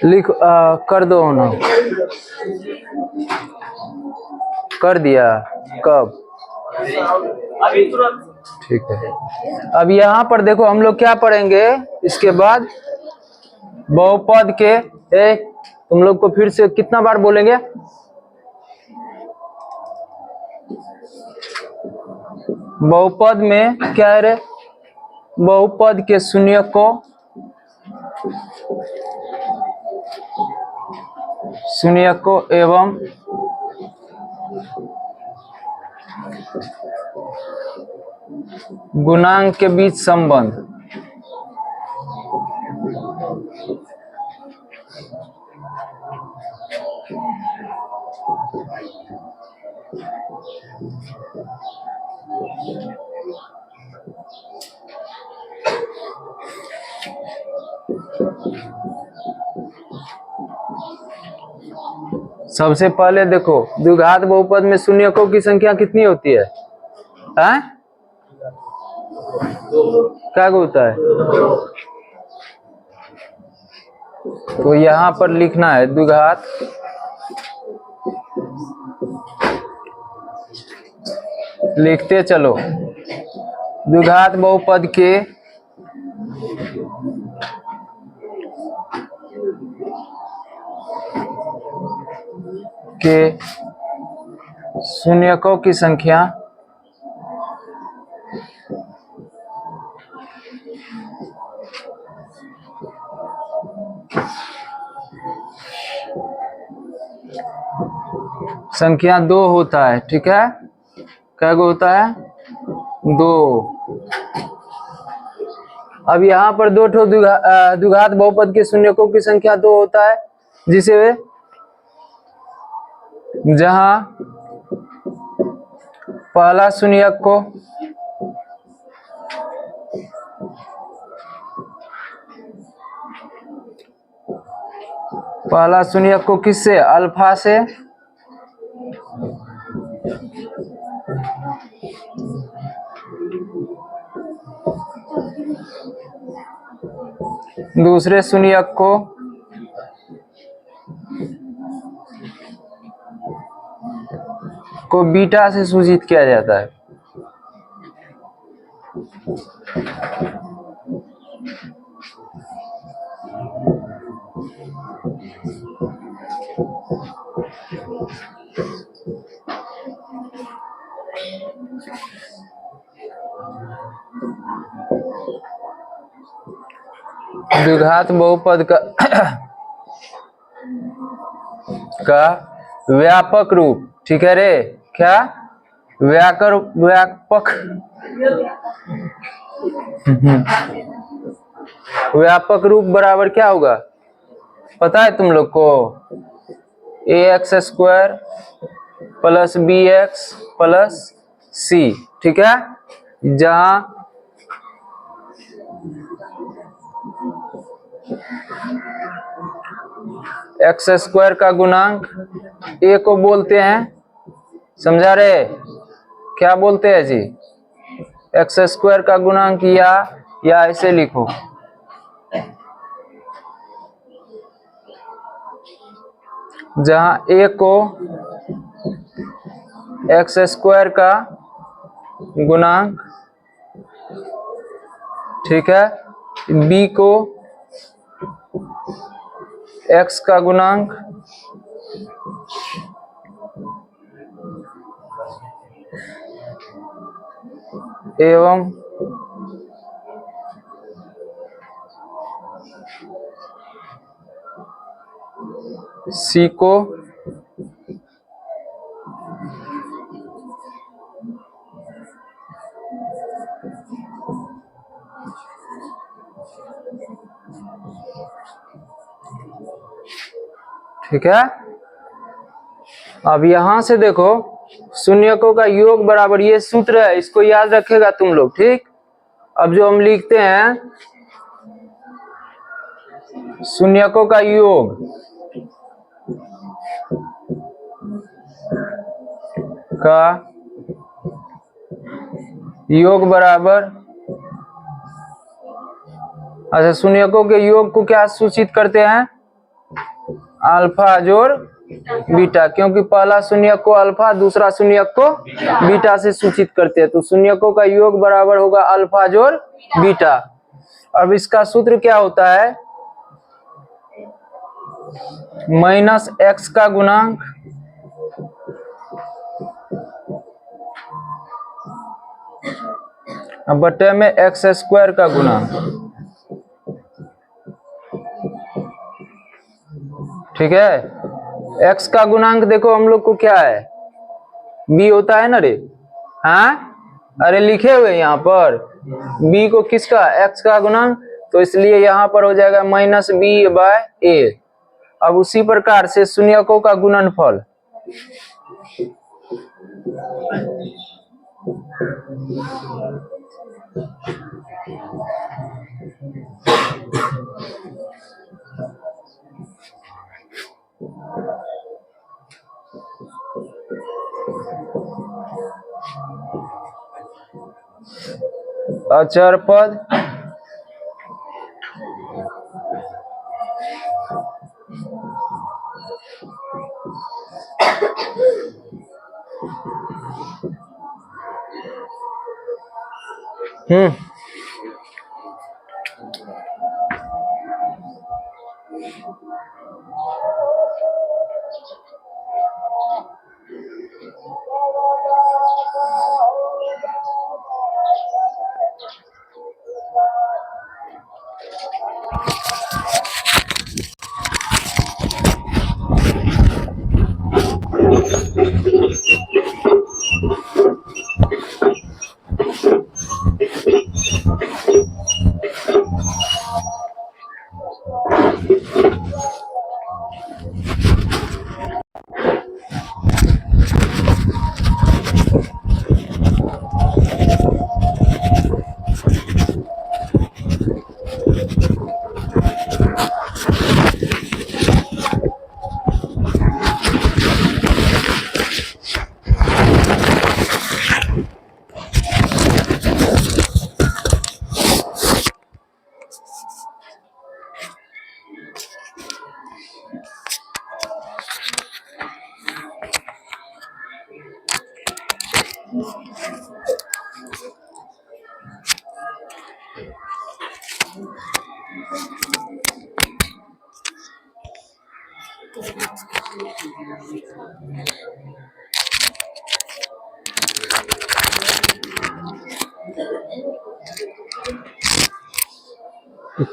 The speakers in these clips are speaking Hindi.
लिख कर दो ना। कर दिया कब? अभी तुरंत। ठीक है। अब यहाँ पर देखो हम लोग क्या पढ़ेंगे इसके बाद, बहुपद के तुम लोग को फिर से कितना बार बोलेंगे? बहुपद में क्या है रे? बहुपद के शून्यकों एवं गुणांक के बीच संबंध। सबसे पहले देखो द्विघात बहुपद में शून्यकों की संख्या कितनी होती है? क्या होता है? तो यहाँ पर लिखना है द्विघात लिखते चलो। द्विघात बहुपद के शून्यकों की संख्या दो होता है। ठीक है, क्या होता है? दो। अब यहाँ पर दो ठो द्विघात बहुपद के शून्यकों की संख्या दो होता है, जिसे जहां पहला शून्यक को किससे? अल्फा से दूसरे शून्यक को बीटा से सूचित किया जाता है। द्विघात बहुपद का व्यापक रूप। ठीक है रे, क्या व्यापक व्यापक रूप बराबर क्या होगा पता है तुम लोग को? ax² plus bx plus c। ठीक है, जहां x² का गुणांक a को बोलते हैं, समझा रे? क्या बोलते हैं जी? x² का गुणांक, या ऐसे लिखो, जहां a को x² का गुणांक, ठीक है, b को x का गुणांक एवं c को ठीक है। अब यहां से देखो शून्यकों का योग बराबर, ये सूत्र है, इसको याद रखेगा तुम लोग। ठीक, अब जो हम लिखते हैं शून्यकों का योग बराबर अच्छा, शून्यकों के योग को क्या सूचित करते हैं? अल्फा जोड़ बीटा, क्योंकि पहला शून्यक को अल्फा, दूसरा शून्यक को बीटा से सूचित करते हैं। तो शून्यकों का योग बराबर होगा अल्फा जोड़ बीटा। अब इसका सूत्र क्या होता है? माइनस एक्स का गुणांक बटे में एक्स स्क्वायर का गुणांक। ठीक है, x का गुणांक देखो हम लोग को क्या है, b होता है ना रे। हाँ, अरे लिखे हुए यहाँ पर b को किसका, x का गुणांक, तो इसलिए यहाँ पर हो जाएगा माइनस बी बाय ए। अब उसी प्रकार से शून्यकों का गुणनफल, अचर पद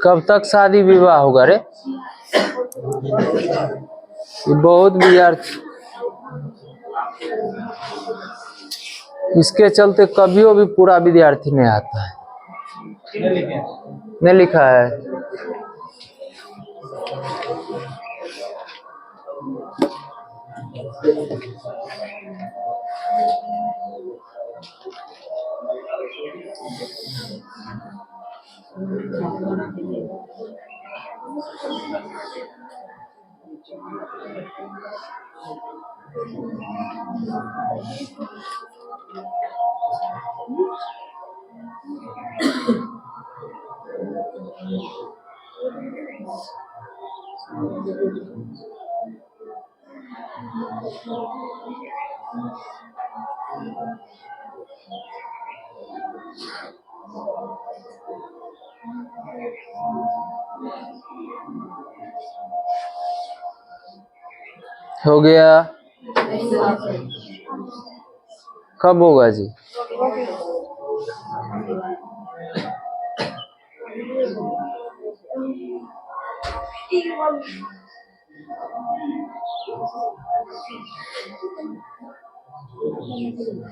कब तक शादी विवाह होगा रे? ये बहुत विद्यार्थी इसके चलते कभी भी पूरा विद्यार्थी नहीं आता है। नहीं लिखा है। हो गया? कब होगा जी?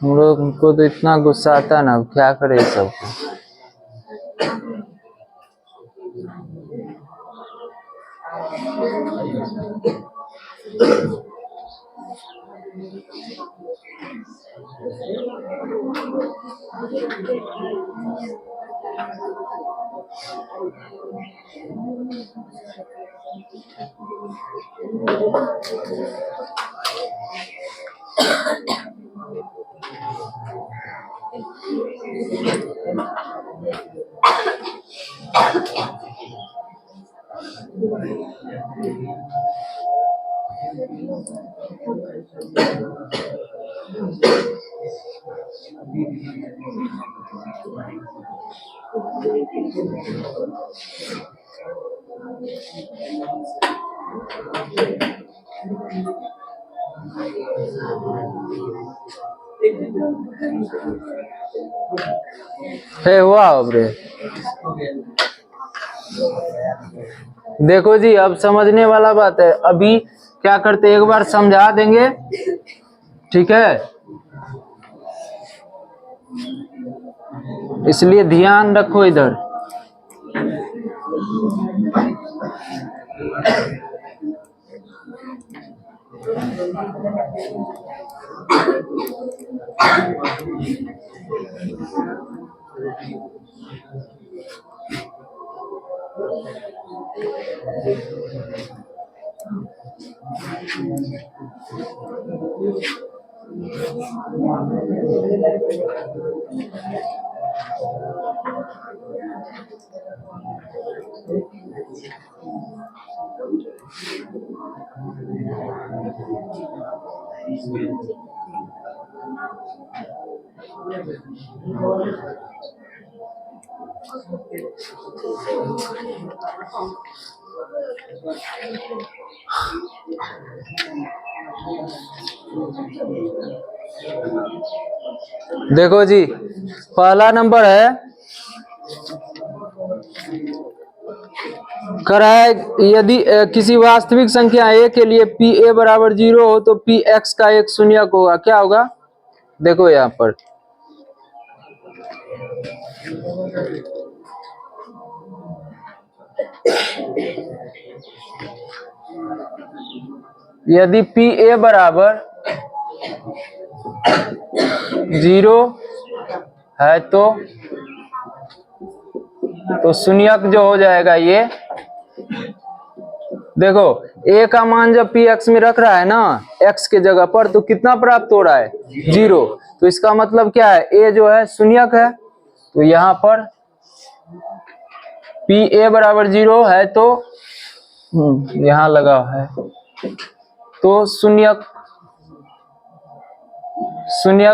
हम लोग को तो इतना गुस्सा आता है ना, अब क्या करे सबको। है हुआ अब रे। देखो जी, अब समझने वाला बात है। अभी क्या करते, एक बार समझा देंगे, ठीक है, इसलिए ध्यान रखो इधर। देखो जी, पहला नंबर है, करा है यदि किसी वास्तविक संख्या a के लिए पी ए बराबर 0 हो तो पी एक्स का एक शून्यक होगा। क्या होगा? देखो यहाँ पर यदि पी ए बराबर 0 है तो शून्यक जो हो जाएगा ये, देखो a का मान जब पी एक्स में रख रहा है ना x के जगह पर, तो कितना प्राप्त हो रहा है? 0। तो इसका मतलब क्या है? a जो है शून्यक है। तो यहाँ पर पी ए बराबर 0 है तो यहाँ लगा है तो शून्यक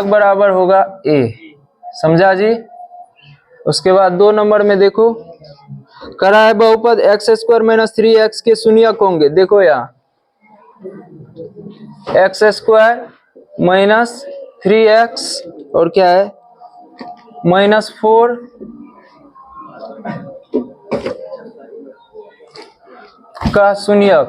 बराबर होगा a। समझा जी? उसके बाद 2 नंबर में देखो, करा है बहुपद एक्स स्क्वायर माइनस 3x के शून्यक होंगे। देखो यहाँ एक्स स्क्वायर माइनस 3x और क्या है -4 का शून्यक।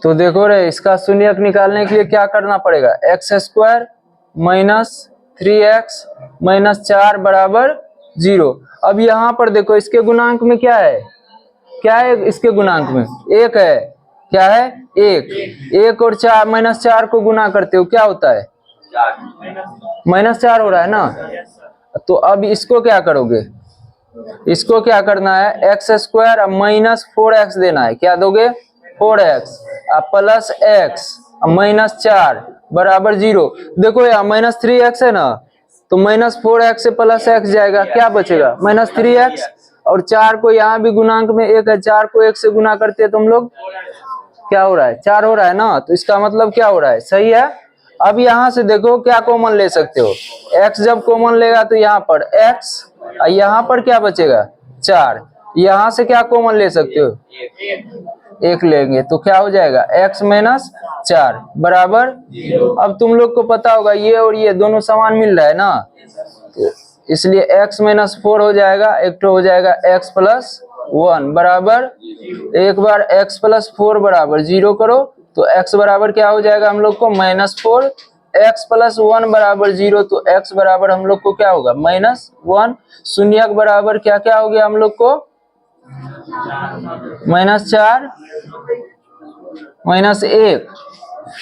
तो देखो रे, इसका शून्यक निकालने के लिए क्या करना पड़ेगा? X square minus 3x minus 4 बराबर 0। अब यहाँ पर देखो इसके गुणांक में क्या है? क्या है इसके गुणांक में? 1 है। क्या है? 1 और 4 -4 को गुना करते हो क्या होता है? -4 हो रहा है ना। तो अब इसको क्या करोगे? इसको क्या करना है? एक्स स्क्वायर माइनस 4x देना है। क्या दोगे? 4x प्लस x -4 बराबर 0। देखो यार -3x है ना, तो -4x से प्लस x जाएगा, क्या बचेगा? -3x। और 4 को यहाँ भी गुणांक में 1 है, 4 को 1 से गुना करते हैं तुम लोग, क्या हो रहा है? 4 हो रहा है ना। तो इसका मतलब क्या हो रहा है? सही है। अब यहाँ से देखो क्या कॉमन ले सकते हो? x जब कॉमन लेगा तो यहाँ पर x, यहाँ पर क्या बचेगा? 4। यहाँ से क्या कॉमन ले सकते हो? 1 लेंगे तो क्या हो जाएगा? x माइनस 4 बराबर। अब तुम लोग को पता होगा ये और ये दोनों समान मिल रहा है ना, तो इसलिए x माइनस 4 हो जाएगा, एक तो हो जाएगा x प्लस 1 बराबर। एक बार x प्लस 4 बराबर 0 करो तो x बराबर क्या हो जाएगा हम लोग को? -4। x प्लस 1 बराबर 0, तो x बराबर हम लोग को क्या होगा? -1। शून्यक बराबर क्या क्या हो गया हम लोग को? -4 -1।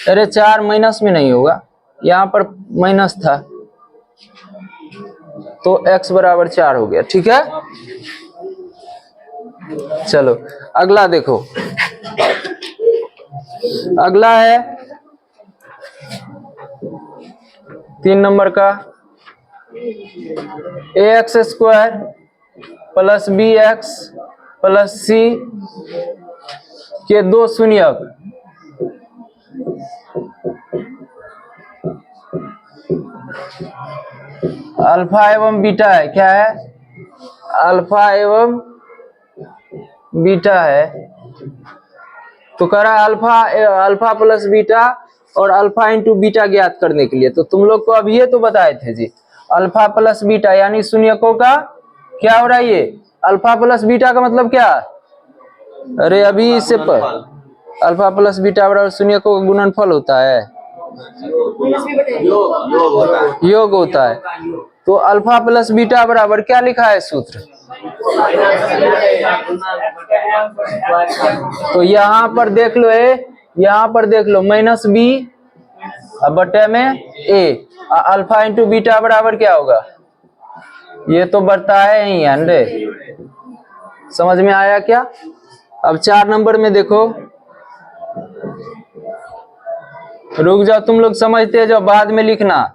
अरे 4 माइनस में नहीं होगा, यहाँ पर माइनस था तो x बराबर 4 हो गया। ठीक है, चलो अगला देखो। अगला है 3 नंबर का ax² plus bx plus c के दो शून्यक अल्फा एवं बीटा है। क्या है? अल्फा एवं बीटा है। तो कह रहा है अल्फा प्लस बीटा और अल्फा इंटू बीटा ज्ञात करने के लिए। तो तुम लोग को अब ये तो बताए थे जी, अल्फा प्लस बीटा यानी शून्यकों का क्या हो रहा है, ये अल्फा प्लस बीटा का मतलब क्या? अरे अभी इससे पर अल्फा प्लस बीटा बराबर शून्यकों का गुणनफल होता है, योग होता है। तो अल्फा प्लस बीटा बराबर क्या लिखा है सूत्र? तो यहाँ पर देख लो, यहाँ पर देख लो -b बटे में a, अल्फा इंटू बीटा बराबर क्या होगा? ये तो बढ़ता है यही है। समझ में आया क्या? अब 4 नंबर में देखो, रुक जाओ, तुम लोग समझते जाओ, बाद में लिखना।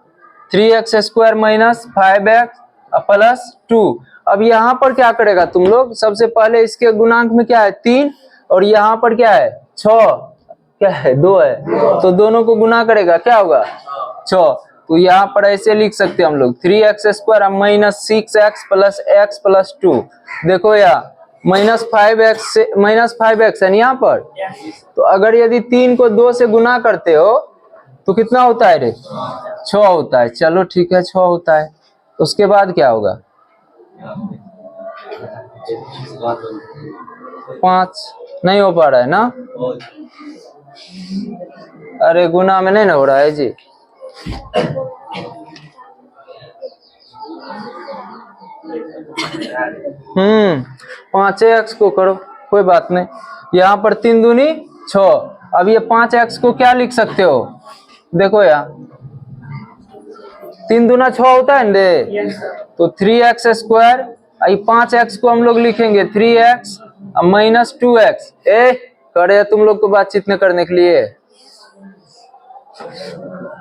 3x² - 5x plus 2। अब यहाँ पर क्या करेगा तुम लोग? सबसे पहले इसके गुणांक में क्या है? 3 और यहाँ पर क्या है? 6। क्या है? 2 है। तो दोनों को गुना करेगा, क्या होगा? 6। तो यहाँ पर ऐसे लिख सकते हैं हम लोग 3x² -6x plus x plus 2। देखो यहाँ -5x है यहाँ पर। तो अगर यदि 3 को 2 से गुना करते हो तो कितना होता है रे? 6 होता है। चलो ठीक है, 6 होता है। उसके बाद क्या होगा? 5 नहीं हो पा रहा है ना? अरे गुना में नहीं ना हो रहा है जी। हम्म, 5x को करो, कोई बात नहीं। यहाँ पर 3 दूनी 6। अब ये 5x को क्या लिख सकते हो? देखो यहाँ 3 दूना 6 होता है ना, तो 3x²। 5x को हम लोग लिखेंगे 3x माइनस 2x। करे तुम लोग को बातचीत में करने के लिए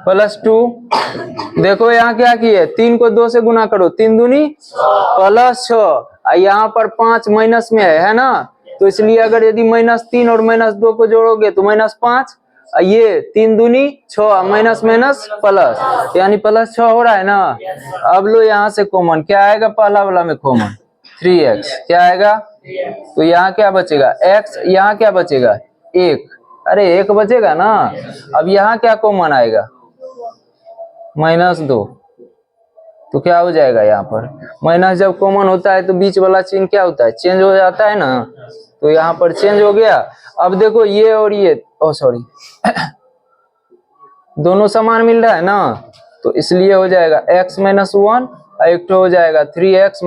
प्लस 2। देखो यहाँ क्या किए? 3 को 2 से गुना करो, 3 दूनी प्लस 6। यहाँ पर 5 माइनस में है ना, तो इसलिए अगर यदि -3 और -2 को जोड़ोगे तो -5। ये 3 दूनी 6 माइनस माइनस प्लस, यानी प्लस 6 हो रहा है ना। अब लो यहाँ से कॉमन, क्या आएगा? पहला वाला में कॉमन 3x, क्या आएगा? तो यहाँ क्या बचेगा? x। यहाँ क्या बचेगा? 1। अरे 1 बचेगा ना। अब यहाँ क्या कॉमन आएगा? -2। तो क्या हो जाएगा? यहाँ पर माइनस जब कॉमन होता है तो बीच वाला चिन्ह क्या होता है? चेंज हो जाता है ना। तो यहाँ पर चेंज हो गया। अब देखो ये और ये, सॉरी दोनों समान मिल रहा है ना, तो इसलिए हो जाएगा x - 1 एक तो हो जाएगा 3x -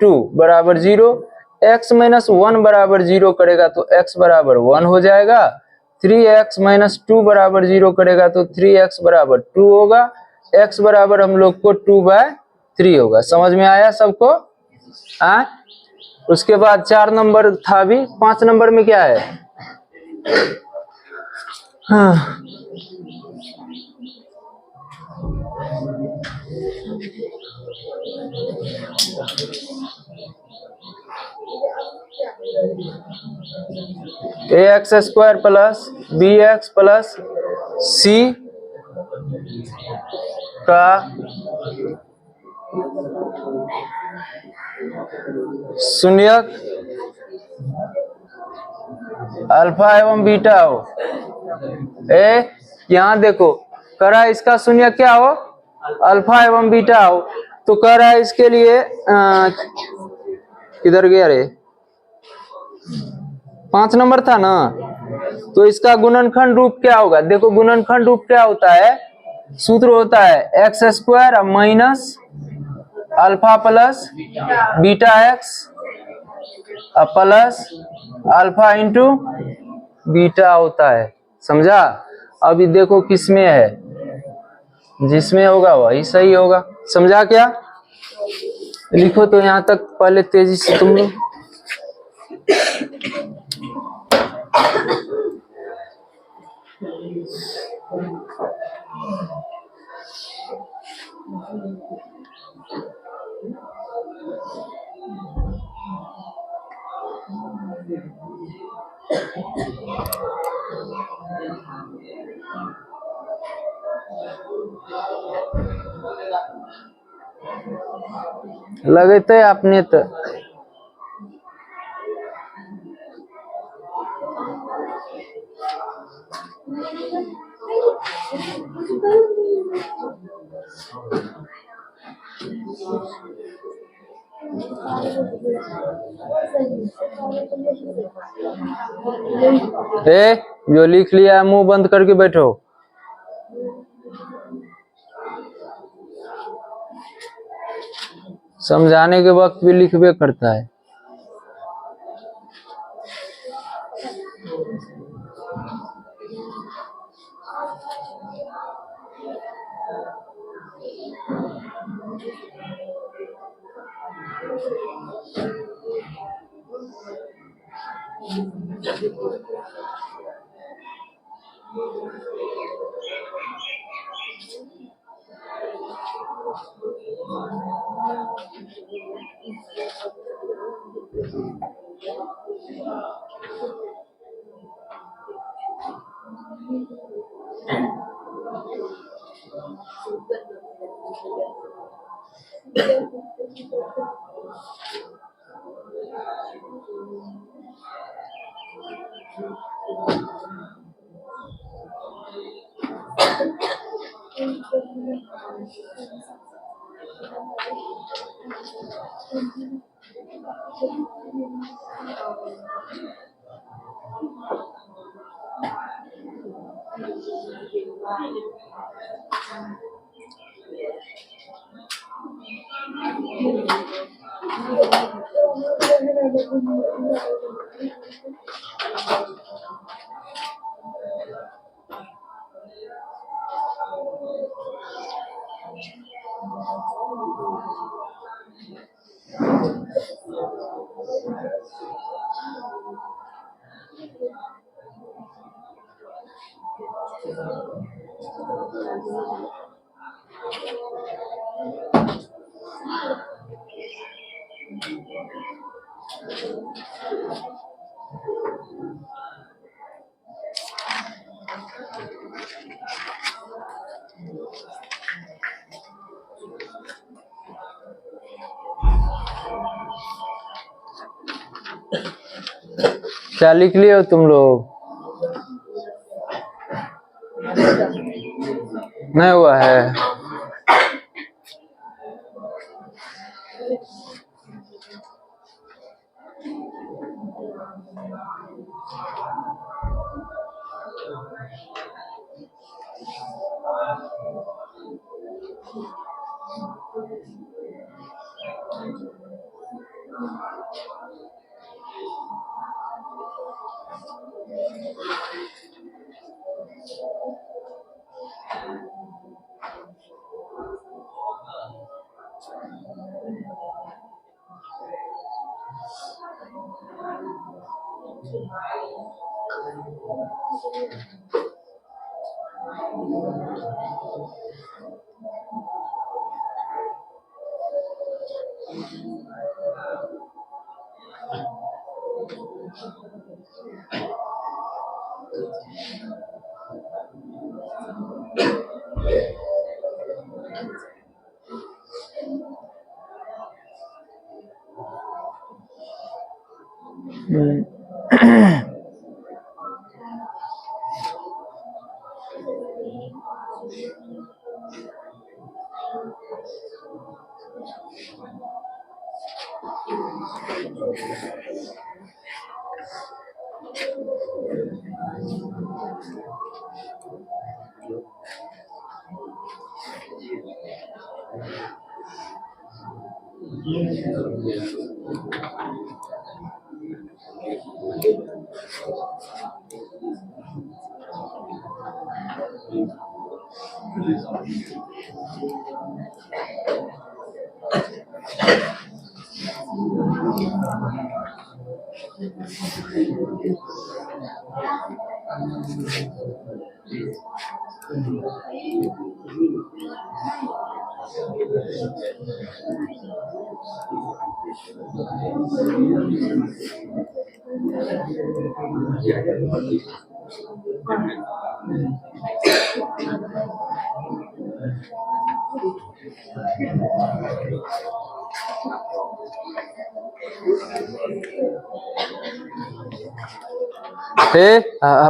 2 बराबर 0। x - 1 बराबर 0 करेगा तो x बराबर 1 हो जाएगा। 3x - 2 बराबर 0 करेगा तो 3x बराबर 2 होगा। x बराबर हम लोग को 2/3 होगा। समझ में आया सबको? उसके बाद 4 नंबर था भी। 5 नंबर में क्या है? हाँ, ax² plus bx plus c का शून्यक अल्फा एवं बीटा हो। यहाँ देखो कह रहा है इसका शून्यक क्या हो? अल्फा एवं बीटा हो। तो कह रहा है इसके लिए किधर गया रे? 5 नंबर था ना, तो इसका गुणनखंड रूप क्या होगा? देखो गुणनखंड रूप क्या होता है? सूत्र होता है x² minus alpha plus beta x plus alpha into beta होता है, समझा। अभी देखो किसमें है, जिसमें होगा वही सही होगा, समझा क्या। लिखो तो यहाँ तक पहले तेजी से तुम लोग। लगते अपने तो जो लिख लिया मुंह बंद करके बैठो। समझाने के वक्त भी लिखबे करता है। क्या लिख लिए हो तुम लोग? नहीं हुआ है।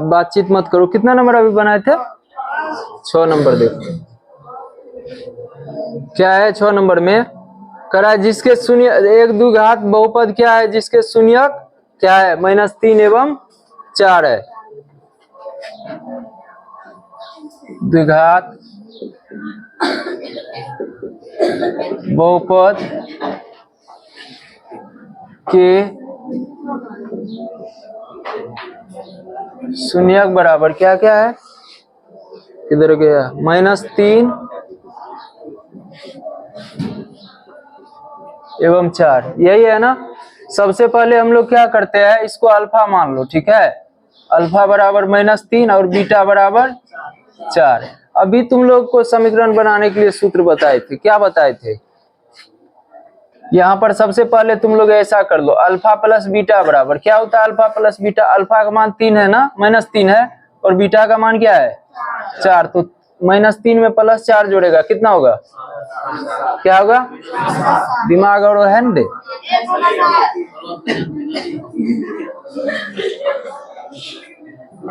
बातचीत मत करो। कितना नंबर अभी बनाए थे? 6 नंबर। देखो क्या है 6 नंबर में करा, जिसके शून्य एक द्विघात बहुपद क्या है, जिसके शून्यक क्या है, -3 एवं 4 है। द्विघात बहुपद के शून्यक बराबर क्या क्या है, किधर गया, -3 एवं 4, यही है ना। सबसे पहले हम लोग क्या करते हैं, इसको अल्फा मान लो, ठीक है। अल्फा बराबर -3 और बीटा बराबर 4। अभी तुम लोग को समीकरण बनाने के लिए सूत्र बताए थे, क्या बताए थे? यहाँ पर सबसे पहले तुम लोग ऐसा कर लो, अल्फा प्लस बीटा बराबर क्या होता है, अल्फा प्लस बीटा। अल्फा का मान 3 है ना, -3 है, और बीटा का मान क्या है 4। तो -3 में +4 जोड़ेगा, कितना होगा, क्या होगा, दिमाग और है ना।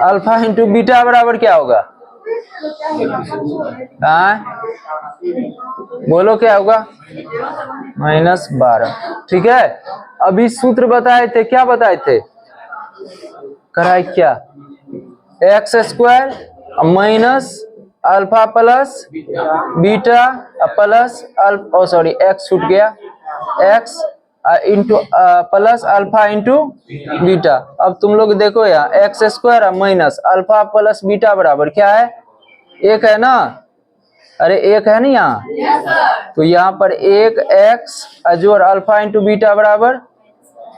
अल्फा इंटू बीटा बराबर क्या होगा, बोलो क्या होगा, -12। ठीक है। अभी सूत्र बताए थे, क्या बताए थे, कराए क्या, x² minus alpha plus beta plus x छूट गया, x into plus alpha into beta. अब तुम लोग देखो यहाँ x² minus alpha plus beta बराबर क्या है, 1 है ना, अरे 1 है ना यहाँ। तो यहाँ पर 1x जोड़ अल्फा इंटू बीटा बराबर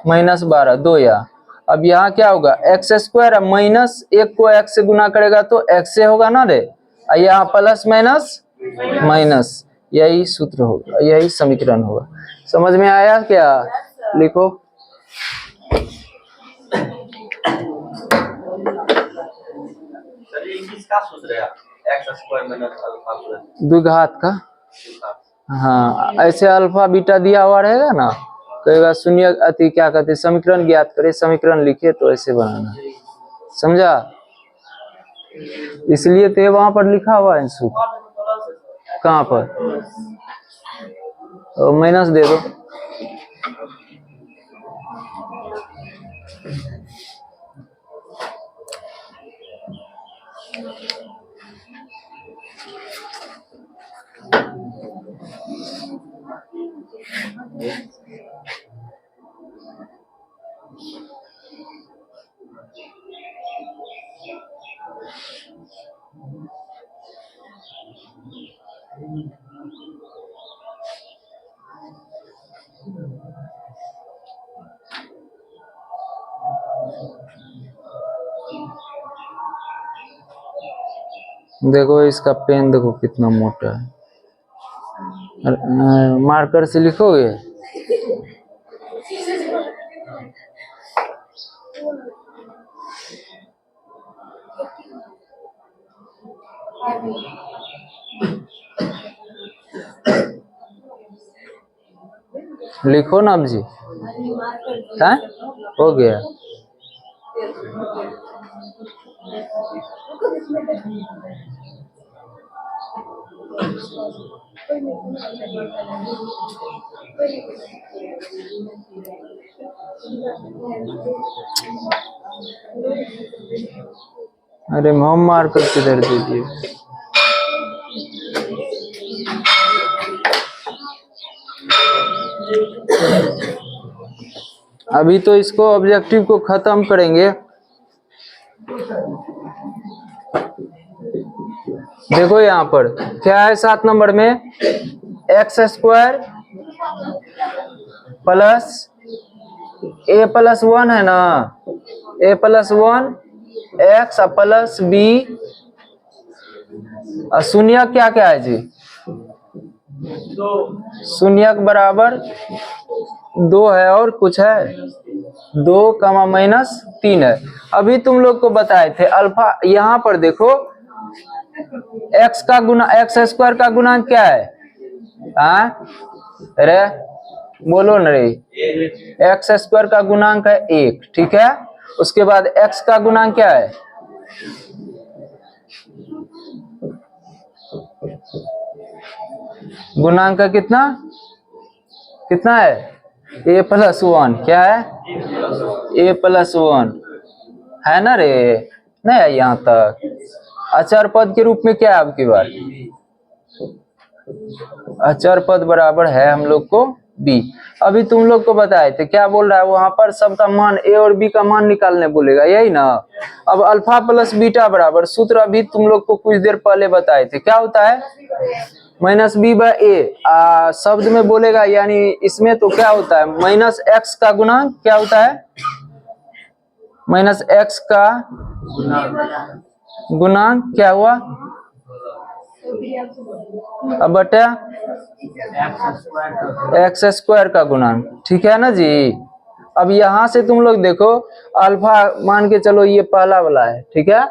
-12, 2 यहाँ। अब यहाँ क्या होगा, x² माइनस 1 को x से गुना करेगा तो x से होगा ना रे, यहाँ प्लस माइनस माइनस, यही सूत्र होगा, यही समीकरण होगा। समझ में आया क्या, लिखो। किसका सूत्र है, x² माइनस अल्फा प्लस द्विघात का। हाँ, ऐसे अल्फा बीटा दिया हुआ रहेगा ना, कहेगा शून्य अति क्या कहते हैं, समीकरण ज्ञात करे, समीकरण लिखे तो ऐसे बनाना, समझा। इसलिए तो वहां पर लिखा हुआ है सूत्र, कहाँ पर, माइनस दे दो। देखो इसका पेन देखो कितना मोटा है, मार्कर से लिखोगे, लिखो ना अब जी, है हो गया। अरे हम मार्कर किधर दीजिए, अभी तो इसको ऑब्जेक्टिव को खत्म करेंगे। देखो यहाँ पर क्या है 7 नंबर में, x² प्लस ए प्लस वन है ना, A plus one X plus B, शून्य क्या क्या है जी, शून्य बराबर 2 है और कुछ है 2 कमा माइनस 3 है। अभी तुम लोग को बताए थे अल्फा, यहाँ पर देखो एक्स का गुना, एक्स स्क्वायर का गुणांक क्या है, अरे बोलो न रे, एक्स स्क्वायर का गुणांक है 1, ठीक है। उसके बाद एक्स का गुणांक क्या है, गुणांक का कितना कितना है, ए प्लस वन, क्या है ए प्लस वन, है ना रे, नहीं है यहाँ तक। अचर पद के रूप में क्या है आपकी बार, अचर पद बराबर है हम लोग को बी। अभी तुम लोग को बताए थे क्या बोल रहा है वहां पर, सबका मान ए और बी का मान निकालने बोलेगा, यही ना। अब अल्फा प्लस बीटा बराबर, सूत्र अभी तुम लोग को कुछ देर पहले बताए थे, क्या होता है माइनस बी बाय ए, शब्द में बोलेगा, यानी इसमें तो क्या होता है माइनस एक्स का गुणांक, क्या होता है माइनस एक्स का गुणांक, क्या हुआ अब बटा एक्स स्क्वायर का गुणांक, ठीक है ना जी। अब यहां से तुम लोग देखो अल्फा मान के चलो ये पहला वाला है, ठीक है,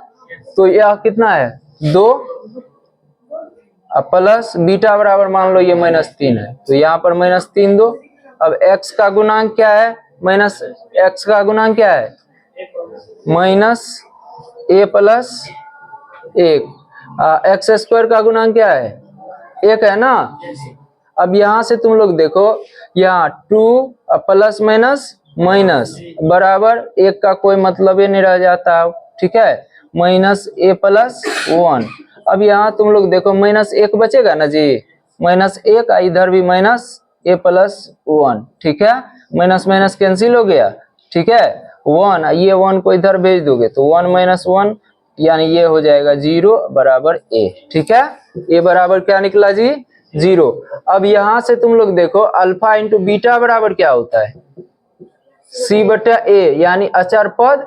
तो यह कितना है 2 प्लस बीटा बराबर मान लो ये -3 है, तो यहाँ पर -3 दो। अब x का गुणांक क्या है, माइनस एक्स का गुणांक क्या है माइनस ए प्लस 1, एक्स स्क्वायर का गुणांक क्या है 1 है ना। अब यहाँ से तुम लोग देखो यहाँ 2 प्लस माइनस माइनस बराबर 1 का कोई मतलब ही नहीं रह जाता, ठीक है, माइनस ए प्लस 1। अब यहाँ तुम लोग देखो -1 बचेगा ना जी, -1, इधर भी माइनस ए प्लस 1, ठीक है, माइनस माइनस कैंसिल हो गया, ठीक है, 1, ये 1 को इधर भेज दोगे तो 1 माइनस 1, यानी ये हो जाएगा 0 बराबर ए, ठीक है, ए बराबर क्या निकला जी 0। अब यहां से तुम लोग देखो अल्फा इंटू बीटा बराबर क्या होता है सी बटा ए, यानी अचर पद,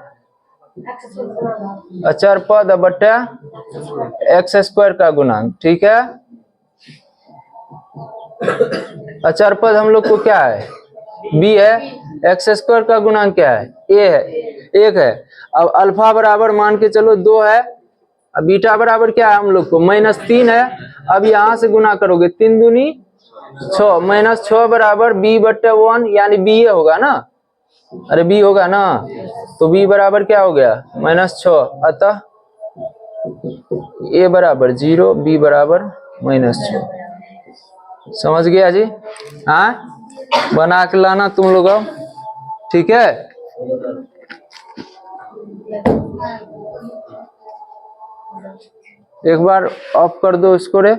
अचर पद बटा एक्स स्क्वायर का गुणांक, ठीक है। अचर पद हम लोग को क्या है बी है, एक्स स्क्वायर का गुणांक क्या है ए है 1 है। अब अल्फा बराबर मान के चलो 2 है, अब बीटा बराबर क्या है हम लोग को -3 है। अब यहाँ से गुना करोगे 3 दूनी 6, -6 बराबर बी बटे 1, यानी बी ये होगा ना, अरे बी होगा ना, तो बी बराबर क्या हो गया -6, अतः ए बराबर 0, बी बराबर -6। समझ गया जी, हाँ बना के लाना तुम लोग, ठीक है। एक बार ऑफ कर दो इसको रे।